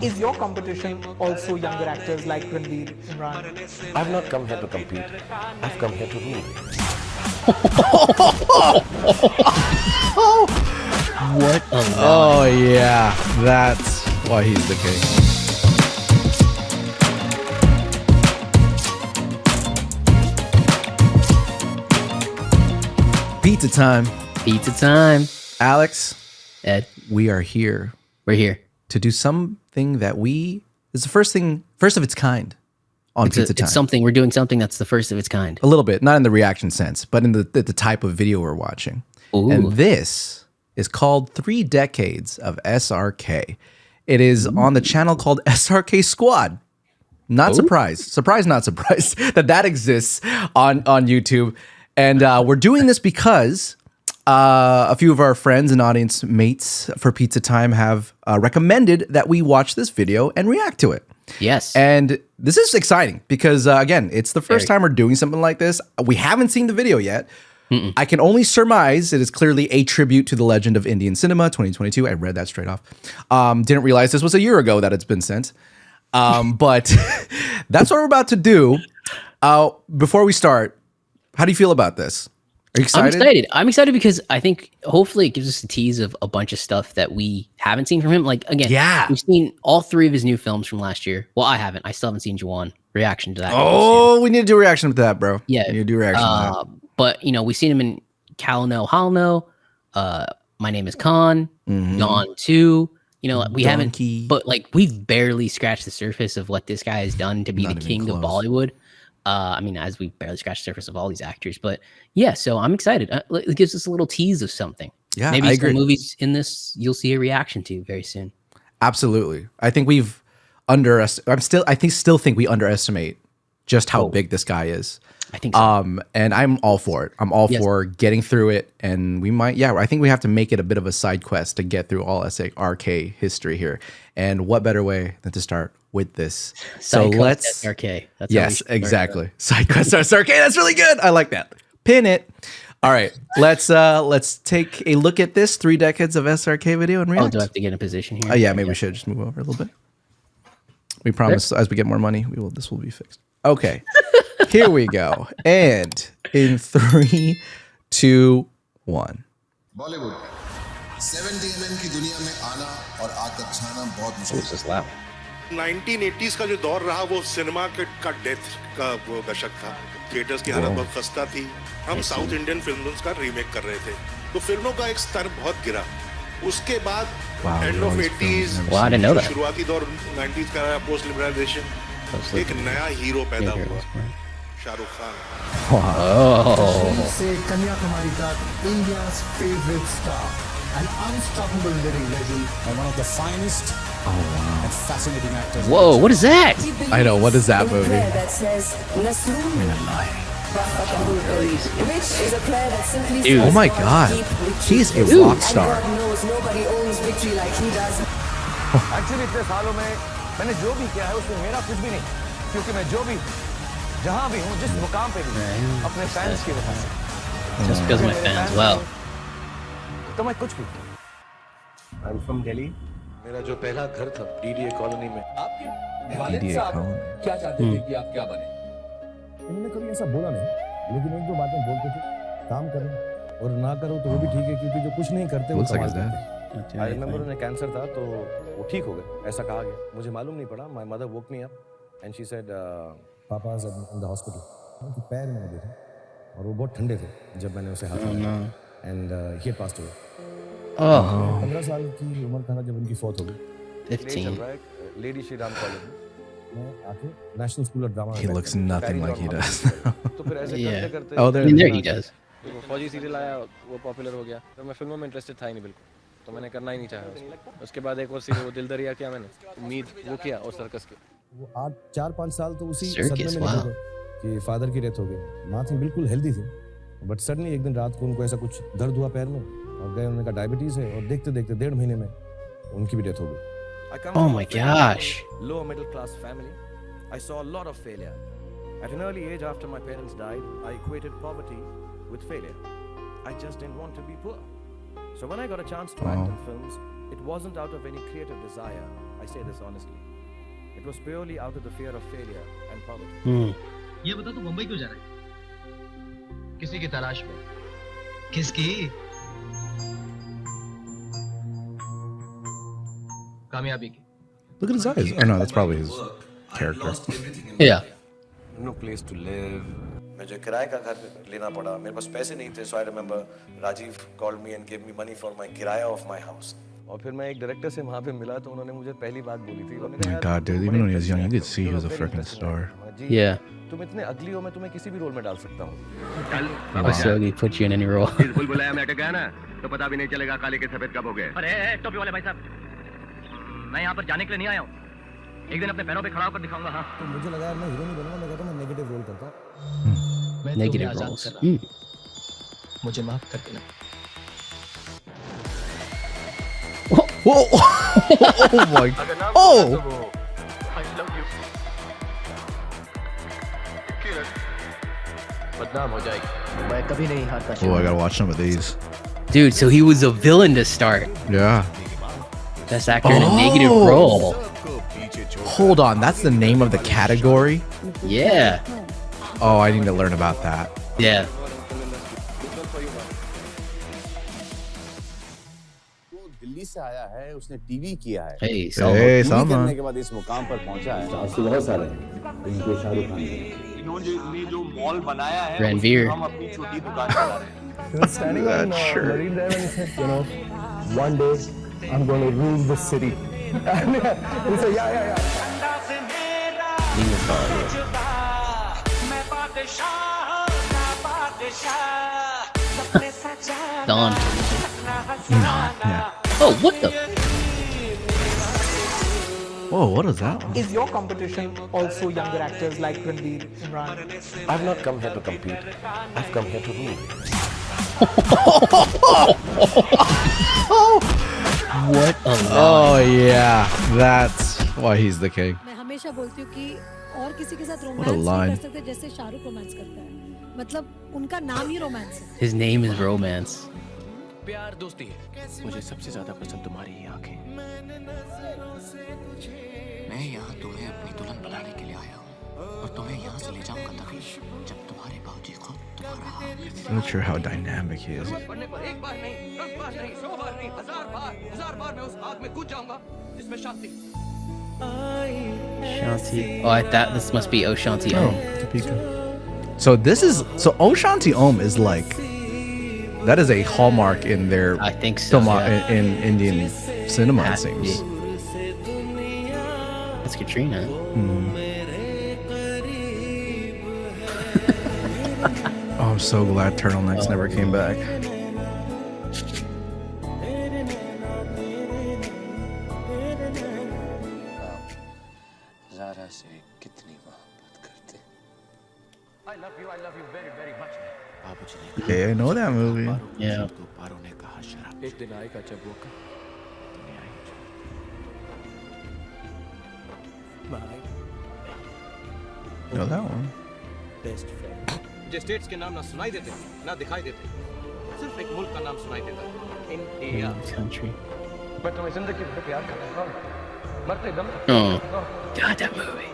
Is your competition also younger actors like Ranveer, Imran? I've not come here to compete. I've come here to rule. What a line. Oh yeah, that's why he's the king. Pizza time. Pizza time. Alex, Ed, we are here we're here. to do something that is the first of its kind on Pizza Time. It's something, we're doing something that's the first of its kind. A little bit, not in the reaction sense, but in the type of video we're watching. Ooh. And this is called 3 Decades of SRK. It is on the channel called SRK Squad. Not surprised. Surprised, not surprised that exists on YouTube. And we're doing this because a few of our friends and audience mates for Pizza Time have recommended that we watch this video and react to it. Yes. And this is exciting because, again, it's the first time we're doing something like this. We haven't seen the video yet. I can only surmise it is clearly a tribute to the legend of Indian cinema 2022. I read that straight off. Didn't realize this was a year ago that it's been sent. But that's what we're about to do. Before we start, how do you feel about this? Are you excited? I'm excited because I think hopefully it gives us a tease of a bunch of stuff that we haven't seen from him. Like, again, we've seen all 3 of his new films from last year. Well, I haven't. I still haven't seen Juwan. Reaction to that. Oh, we need to do a reaction to that, bro. Yeah. We need to do a reaction to that. But, we've seen him in Kalno Halno, My Name is Khan, Dawn 2. We haven't, but like we've barely scratched the surface of what this guy has done to be the king of Bollywood. As we barely scratched the surface of all these actors, but yeah, so I'm excited. It gives us a little tease of something. Yeah, maybe I some agree. movies in this you'll see a reaction to very soon. Absolutely. I think we've still think we underestimate just how big this guy is. I think so. And I'm all for it. I'm all for getting through it. And we might, I think we have to make it a bit of a side quest to get through all SRK history here. And what better way than to start with this? Side quest SRK. That's yes, exactly. Side quest SRK. That's really good. I like that. Pin it. All right. Let's take a look at this 3 Decades of SRK video and react. Oh, do I have to get in a position here? Yeah, maybe we should just move over a little bit. We promise as we get more money, this will be fixed. Okay. Here we go. And in 3, 2, 1. Bollywood 70 mm की दुनिया में आना और आकर छाना बहुत मुश्किल है। 1980s का जो दौर रहा वो सिनेमा का डेथ का वो दशक था। थिएटर्स की हालत बहुत खस्ता थी। हम साउथ इंडियन फिल्म्स का रीमेक कर रहे थे, तो फिल्मों का एक स्तर बहुत गिरा। उसके बाद एंड ऑफ 80s शुरुआती दौर 90s का पोस्ट लिबरलाइजेशन, एक नया हीरो पैदा हुआ, शाहरुख खान। से कन्याकुमारी तक India's favorite star, an unstoppable living legend, and one of the finest and fascinating actors. Whoa, what is that? I know, what is that movie? That says which is a prayer that simply Dude. Oh my God. He's a rock star. knows nobody owns victory like he does. Actually इतने सालों में मैंने जो भी किया है उसमें मेरा कुछ भी नहीं, क्योंकि मैं जो भी जहां भी हूं, जिस मुकाम पे भी अपने फैंस की वजह से, Just because of my fans. Wow. तो मैं कुछ भी। I'm from Delhi. मेरा जो पहला घर था DDA कॉलोनी में। आपके वालिद साहब क्या चाहते थे कि आप क्या बने? उन्होंने कभी ऐसा बोला नहीं, लेकिन एक दो बातें बोलते थे, काम करो और ना करो तो वो भी ठीक है, क्योंकि जो कुछ नहीं करते वो कमाल करते हैं। I remember उन्हें कैंसर था तो वो ठीक हो गए, ऐसा कहा गया। मुझे मालूम नहीं पड़ा। My mother woke me up and she said, "Papa is in the hospital." उनके पैर मैंने देखा और वो बहुत ठंडे थे जब मैंने उसे हाथ लगाया, and he had passed away. 15 साल की उम्र था जब उनकी फौत हो गई। 15. लेडी श्री राम कॉलेज में आके national school of drama. He looks nothing like he does. तो फिर ऐसे करते करते Oh, there he does. वो फौजी सीरियल आया, वो पॉपुलर हो गया, तो मैं फिल्मों में इंटरेस्टेड था ही नहीं बिल्कुल, तो मैंने करना ही नहीं चाहा। उसके बाद एक और सीरियल वो दिल दरिया किया मैंने, उम्मीद वो किया, और सर्कस के वो 4-5 साल तो उसी सदमे में निकल गए कि फादर की डेथ हो गई। माँ थी बिल्कुल हेल्दी थी, बट सडनली एक दिन रात को उनको ऐसा कुछ दर्द हुआ पैर में और गए, उन्होंने कहा डायबिटीज है, और देखते देखते 1.5 महीने में उनकी भी डेथ हो गई। Oh my gosh. Lower middle class family. I saw a lot of failure. At an early age after my parents died, I equated poverty with failure. I just didn't want to be poor. So when I got a chance to act in films, it wasn't out of any creative desire. I I say this honestly. It was purely out of the fear of failure and poverty. ये बता तू मुंबई क्यों जा रहा है? किसी की तलाश में। किसकी? कामयाबी की। Look at his eyes. Oh no, that's probably his character. Yeah. No place to live. मुझे किराए का घर लेना पड़ा. मेरे पास पैसे नहीं थे, so I remember Rajiv called me and gave me money for my किराया of my house. और फिर मैं एक डायरेक्टर से वहाँ पे मिला तो उन्होंने मुझे पहली बात बोली थी. Oh my god, dude! Even when he was young, you could see he was a freaking star. Yeah. तुम इतने अगली हो, मैं तुम्हें किसी भी रोल में डाल सकता हूँ. So he put you in any role. भूल भुलाया में अटक गया ना तो पता भी नहीं चलेगा काले के सफेद कब हो गए. अरे टोपी वाले भाई साहब, मैं यहाँ पर जाने के लिए नहीं आया हूँ. एक दिन अपने पैरों पे खड़ा होकर दिखाऊंगा. हाँ. तो मुझे लगा यार मैं हीरो नहीं बनूंगा, मैं कहता मैं नेगेटिव रोल करता. Negative roles. मुझे माफ कर देना. Whoa! Oh my! Oh! बदनाम हो जाएगी. मैं कभी नहीं हारता. Oh, I gotta watch some of these. Dude, so he was a villain to start. Yeah. Best actor in a negative role. Hold on, that's the name of the category? Yeah. Oh, I need to learn about that. Yeah. Delhi से आया है, उसने TV किया है. Hey, Hey, TV Salman. करने के बाद इस मुकाम पर पहुंचा है. चांस तो बहुत सारे हैं. इनको शाहरुख खान ने. इन्होंने जो मॉल बनाया है, Ranveer. हम अपनी छोटी दुकान चला रहे हैं. He was standing on Marine Drive and he said, you know, one day I'm going to rule the city. And he said, yeah. Don. Yeah. Oh, what the? Whoa, what is that? Is your competition also younger actors like Ranveer, Imran? I've not come here to compete. I've come here to rule. What a line. Oh yeah, that's why he's the king. मैं हमेशा बोलती हूँ कि और किसी के साथ What a romance नहीं line. कर सकते जैसे शाहरुख रोमांस करता है. मतलब उनका नाम ही रोमांस है. His name is romance. प्यार दोस्ती है. मुझे सबसे ज्यादा पसंद तुम्हारी ये आंखें. मैं यहाँ तुम्हें अपनी दुल्हन बनाने के लिए आया हूँ और तुम्हें यहाँ से ले जाऊँगा तभी जब तुम्हारे बाबूजी खुद तुम्हारा हाथ. I'm not sure how dynamic he is. पढ़ने पर एक बार नहीं, 10 बार नहीं, 100 बार नहीं, 1000 बार मैं उस आग में कूद जाऊंगा जिसमें शांति. Shanti. Oh, this must be Oshanti Om. So Oshanti Om is like, that is a hallmark in their, I think so. Yeah. in Indian cinema, it Has to seems. be. That's Katrina. Oh, I'm so glad turtlenecks never came back. Zaara से कितनी मोहब्बत करते. I love you very very much. बाबूजी ने Okay, I know that movie. Yeah. को पारों ने कहा शराब. एक दिन आएगा जब वो Know that one. Best friend. मुझे स्टेट्स के नाम ना सुनाई देते ना दिखाई देते. सिर्फ एक मुल्क का नाम सुनाई देता है. इंडिया. Country. मैं तुम्हें जिंदगी भर प्यार करता हूँ. मरते दम तक. Oh. God, that movie.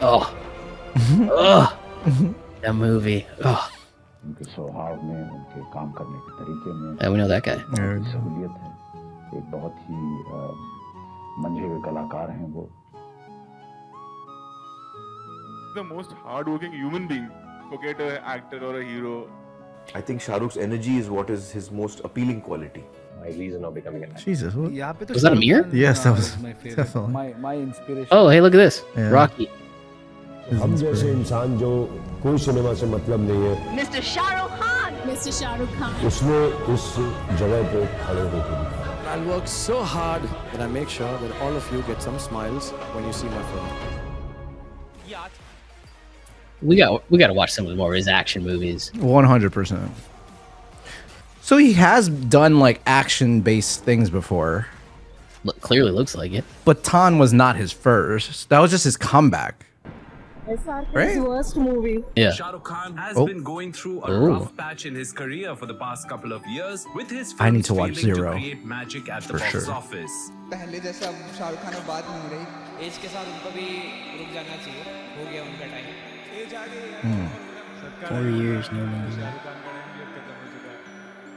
Oh. That movie. Oh. उनके स्वभाव में, उनके काम करने के तरीके में. Yeah, we know that guy. सहूलियत है. एक बहुत ही मंझे हुए कलाकार हैं वो. The most hard-working human being. Forget an actor or a hero. I think Shah Rukh's energy is what is his most appealing quality. My reason of becoming an actor. Jesus. What? Was that a mirror? Yes, that was definitely. My inspiration. Oh, hey, look at this. Yeah. Rocky. हम जैसे इंसान जो कोई cinema से मतलब नहीं है. Mr. Shahrukh Khan. Mr. Shahrukh Khan. उसने इस जगह पे खड़े होकर दिखाया. I'll work so hard that I make sure that all of you get some smiles when you see my film. We got to watch some more of his action movies. 100%. So he has done like action-based things before. Clearly looks like it. But Tan was not his first. That was just his comeback. SRK's Right? worst movie. Yeah. Shah Rukh Khan has Oh. been going through a Oh. rough patch in his career for the past couple of years, with his I need films to watch failing Zero. to create magic at the For box sure. office. पहले जैसा शाहरुख खान में बात नहीं रही as के साथ उनको भी रुक जाना चाहिए हो गया उनका time 4 years, no movie.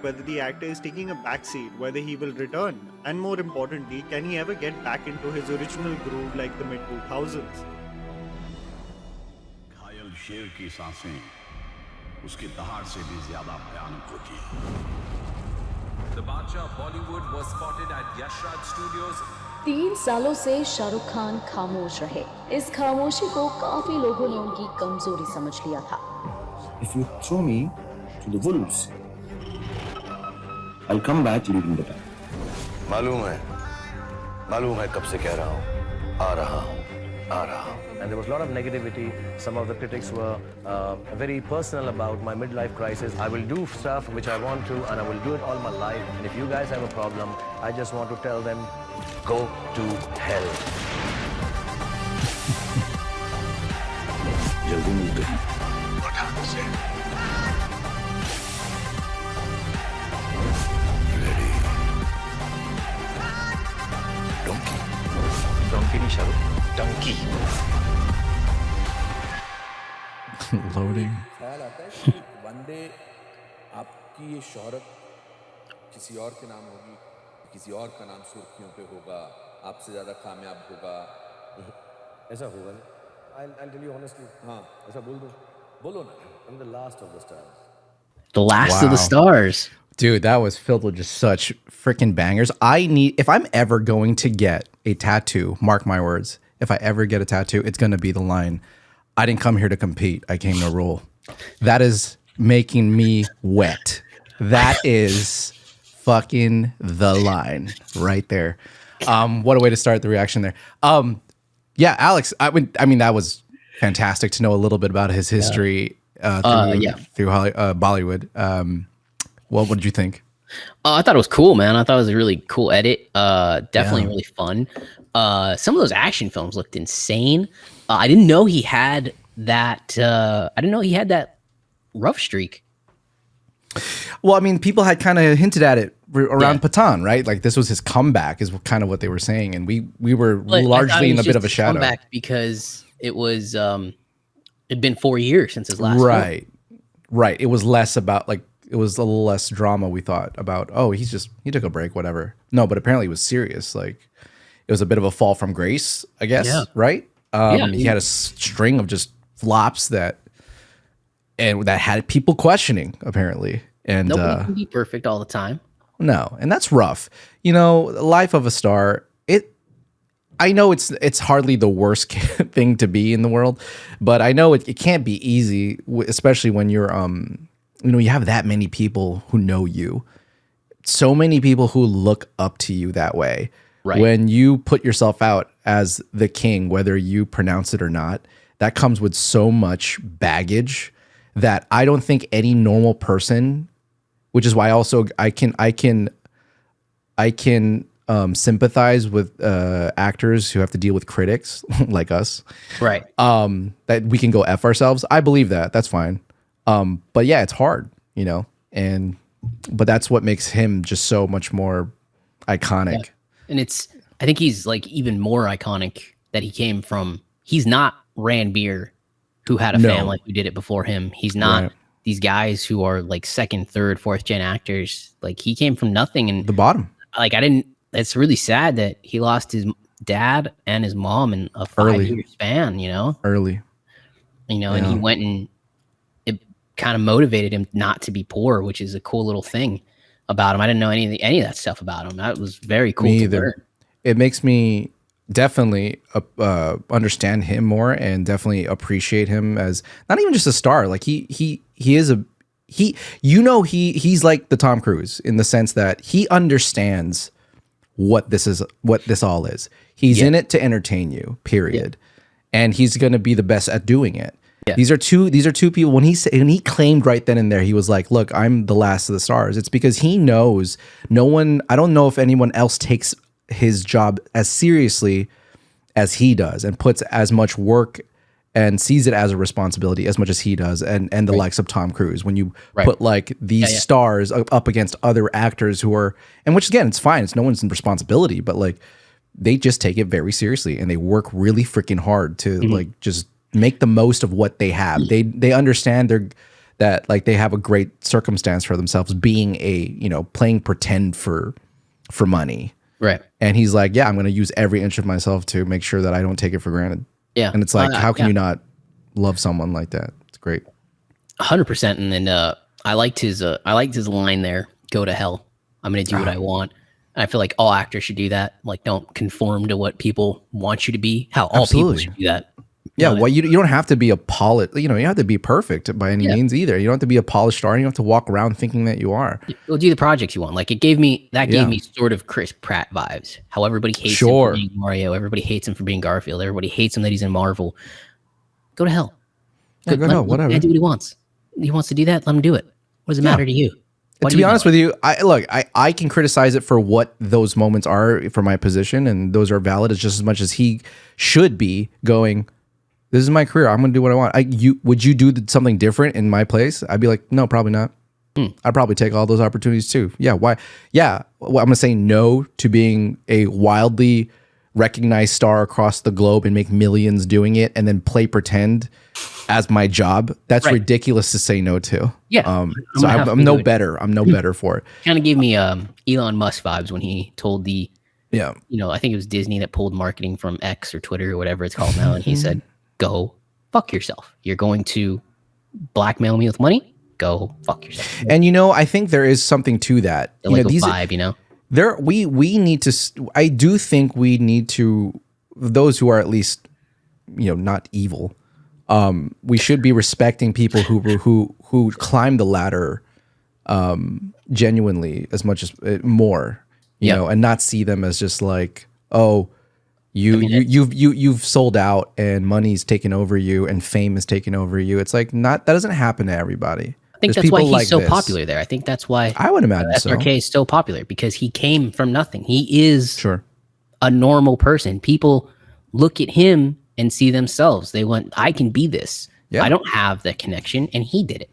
Whether the actor is taking a backseat, whether he will return, and more importantly, can he ever get back into his original groove like the mid 2000s? घायल शेर की सांसें उसके दहाड़ से भी ज्यादा भयानक होती हैं। The Badshah of Bollywood was spotted at Yash Raj Studios. 3 सालों से शाहरुख खान खामोश रहे। इस खामोशी को काफी लोगों ने उनकी कमजोरी समझ लिया था। If you throw me to the wolves, I'll come back leading the pack. मालूम है कब से कह रहा हूँ आ रहा हूँ And there was a lot of negativity. Some of the critics were very personal about my midlife crisis. I will do stuff which I want to, and I will do it all my life. And if you guys have a problem, I just want to tell them, go to hell. जल्दी मिलते हैं donkey नहीं Shahrukh Dunki Loading. ख्याल आता है कि one day आपकी ये शोहरत किसी और के नाम होगी, किसी और का नाम सुर्खियों पे होगा, आपसे ज़्यादा कामयाब होगा। ऐसा होगा नहीं। I'll tell you honestly. हाँ, ऐसा बोलो ना। I'm the last of the stars. The last of the Wow. stars. Dude, that was filled with just such freaking bangers. If I'm ever going to get a tattoo, mark my words, if I ever get a tattoo, it's going to be the line, I didn't come here to compete, I came to rule. That is making me wet. That is fucking the line right there. What a way to start the reaction there. Yeah, Alex, I mean, that was fantastic to know a little bit about his history through Bollywood. What did you think? I thought it was cool, man. I thought it was a really cool edit. Definitely really fun. Some of those action films looked insane. I didn't know he had that. I didn't know he had that rough streak. Well, I mean, people had kind of hinted at it around Patan, right? Like this was his comeback, is kind of what they were saying, and we were But largely in a bit of a shadow. Comeback because it was it'd been 4 years since his last film. Right. It was less about like. It was a little less drama, we thought, about, oh, he took a break, whatever. No, but apparently it was serious. Like, it was a bit of a fall from grace, I guess, right? He had a string of just flops that had people questioning, apparently. And nobody can be perfect all the time. No, and that's rough. You know, life of a star, I know it's hardly the worst thing to be in the world, but I know it can't be easy, especially when you're you have that many people who know you, so many people who look up to you that way. Right. When you put yourself out as the king, whether you pronounce it or not, that comes with so much baggage that I don't think any normal person, which is why also I can sympathize with actors who have to deal with critics like us. Right. That we can go F ourselves. I believe that. That's fine. But yeah, it's hard, but that's what makes him just so much more iconic. Yeah. And I think he's like even more iconic that he's not Ranbir, who had a family who did it before him. He's not these guys who are like second, third, fourth gen actors. Like he came from nothing and the bottom. Like it's really sad that he lost his dad and his mom in a 5-year span, Early. And he went and kind of motivated him not to be poor, which is a cool little thing about him. I didn't know any of that stuff about him. That was very cool to learn. It makes me definitely understand him more and definitely appreciate him as not even just a star. Like he's like the Tom Cruise in the sense that he understands what this all is. He's in it to entertain you, period. And he's going to be the best at doing it. Yeah. These are two people. When he claimed right then and there, he was like, "Look, I'm the last of the stars." It's because he knows no one. I don't know if anyone else takes his job as seriously as he does and puts as much work and sees it as a responsibility as much as he does, and the likes of Tom Cruise. When you put like these stars up against other actors who are, and which again, it's fine, it's no one's responsibility, but like they just take it very seriously and they work really freaking hard to like just make the most of what they have. They understand that like they have a great circumstance for themselves, being a, you know, playing pretend for money. Right. And he's like, yeah, I'm going to use every inch of myself to make sure that I don't take it for granted. Yeah. And it's like, how can you not love someone like that? It's great. 100%. And then I liked his line there, go to hell. I'm going to do what I want. And I feel like all actors should do that. Like, don't conform to what people want you to be. How all people should do that. Yeah, well, you don't have to be a polished, you know, you don't have to be perfect by any means either. You don't have to be a polished star. You don't have to walk around thinking that you are. You'll do the projects you want. Like, gave me sort of Chris Pratt vibes. How everybody hates him for being Mario. Everybody hates him for being Garfield. Everybody hates him that he's in Marvel. Go to hell. Yeah, go to hell, whatever. Do what he wants. He wants to do that, let him do it. What does it matter to you? To be honest with you, I can criticize it for what those moments are for my position, and those are valid just as much as he should be going, this is my career. I'm going to do what I want. Would you do something different in my place? I'd be like, no, probably not. I'd probably take all those opportunities too. Yeah. Why? Yeah. Well, I'm going to say no to being a wildly recognized star across the globe and make millions doing it and then play pretend as my job. That's ridiculous to say no to. Yeah. So I'm no better. I'm no better for it. Kind of gave me Elon Musk vibes when he told I think it was Disney that pulled marketing from X or Twitter or whatever it's called now. And he said, go fuck yourself. You're going to blackmail me with money? Go fuck yourself. And I think there is something to that. Like these vibe, we need to. I do think we need to. Those who are at least, not evil. We should be respecting people who climb the ladder, genuinely as much as more, and not see them as just like, oh. You've sold out and money's taken over you and fame is taken over you. It's like that doesn't happen to everybody. I think that's why he's so popular there. I think that's why I would imagine SRK is so popular, because he came from nothing. He is a normal person. People look at him and see themselves. They went, I can be this. I don't have the connection, and he did it.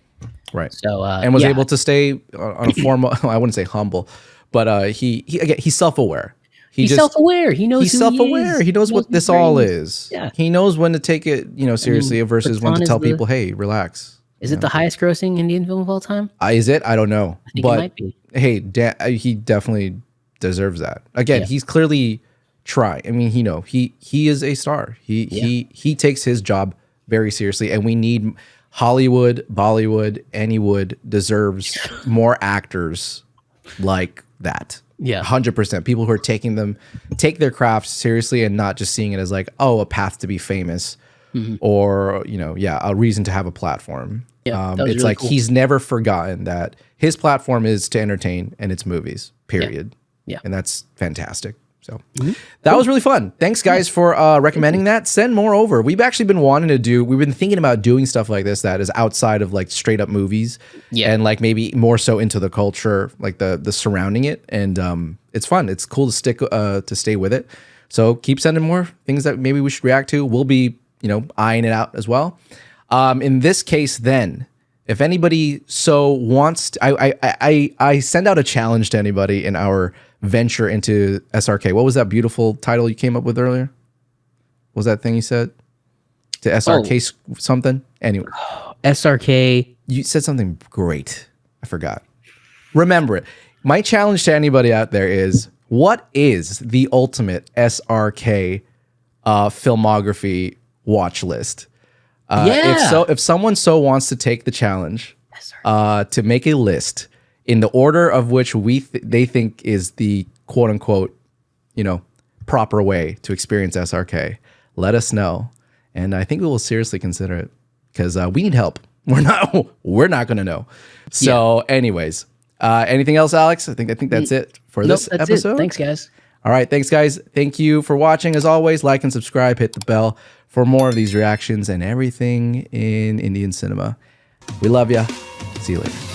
Right. So and was able to stay on a formal. I wouldn't say humble, but he's self-aware. He's self-aware. He knows he's self-aware. He knows what this all is. Yeah. He knows when to take it, seriously versus when to tell people, hey, relax. Is it the highest grossing Indian film of all time? Is it? I don't know. I think it might be. Hey, he definitely deserves that. Again, he's clearly trying. I mean, he is a star. He takes his job very seriously, and we need Hollywood, Bollywood, Anywood deserves more actors like that. Yeah, 100%. People who are take their craft seriously and not just seeing it as like, oh, a path to be famous, or a reason to have a platform. Yeah, it's really like cool. He's never forgotten that his platform is to entertain and it's movies. Period. Yeah, and that's fantastic. So that was really fun. Thanks, guys, for recommending that. Send more over. We've actually been we've been thinking about doing stuff like this that is outside of like straight up movies, and like maybe more so into the culture, like the surrounding it. And it's fun. It's cool to stay with it. So keep sending more things that maybe we should react to. We'll be eyeing it out as well. In this case, then, if anybody so wants, I send out a challenge to anybody in our venture into SRK. What was that beautiful title you came up with earlier? What was that thing you said? To SRK something? Anyway. SRK. You said something great. I forgot. Remember it. My challenge to anybody out there is, what is the ultimate SRK filmography watch list? If someone so wants to take the challenge to make a list in the order of which they think is the quote unquote, proper way to experience SRK, let us know. And I think we will seriously consider it, because we need help. We're not going to know. So anyways, anything else, Alex? I think that's it for this episode. Thanks, guys. All right. Thanks, guys. Thank you for watching. As always, like and subscribe, hit the bell for more of these reactions and everything in Indian cinema. We love ya. See you later.